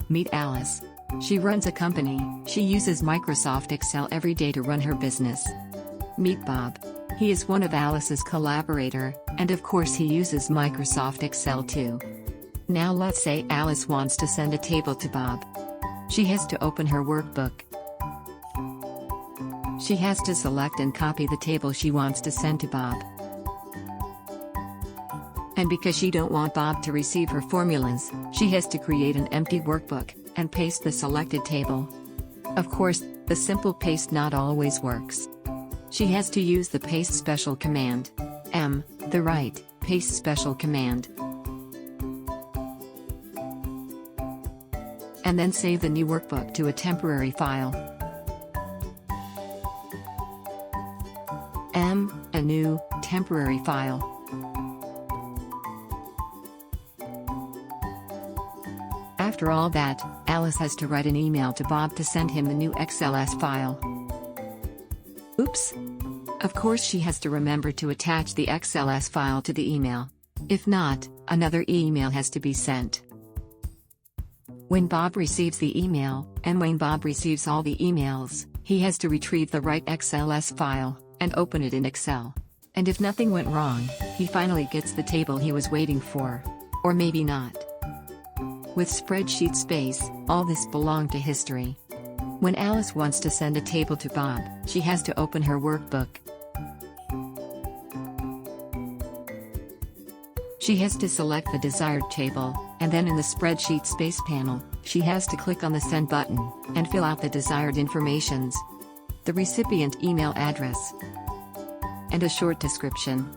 Meet Alice. She runs a company. She uses Microsoft Excel every day to run her business. Meet Bob. He is one of Alice's collaborator, and of course he uses Microsoft Excel too. Now let's say Alice wants to send a table to Bob. She has to open her workbook. She has to select and copy the table she wants to send to Bob. And because she don't want Bob to receive her formulas, she has to create an empty workbook and paste the selected table. Of course, the simple paste not always works. She has to use the paste special command. The right, paste special command. And then save the new workbook to a temporary file. A new, temporary file. After all that, Alice has to write an email to Bob to send him the new XLS file. Oops! Of course she has to remember to attach the XLS file to the email. If not, another email has to be sent. When Bob receives the email, and when Bob receives all the emails, he has to retrieve the right XLS file, and open it in Excel. And if nothing went wrong, he finally gets the table he was waiting for. Or maybe not. With spreadsheet space, all this belonged to history. When Alice wants to send a table to Bob, she has to open her workbook. She has to select the desired table, and then in the spreadsheet space panel, she has to click on the send button, and fill out the desired informations. The recipient email address, and a short description.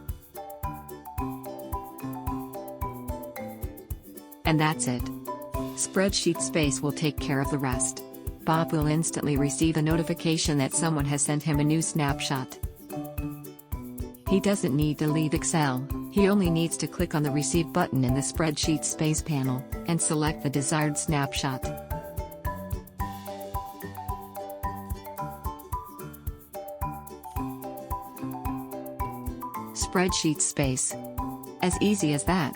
And that's it. Spreadsheet space will take care of the rest. Bob will instantly receive a notification that someone has sent him a new snapshot. He doesn't need to leave Excel, he only needs to click on the Receive button in the spreadsheet space panel, and select the desired snapshot. Spreadsheet space. As easy as that.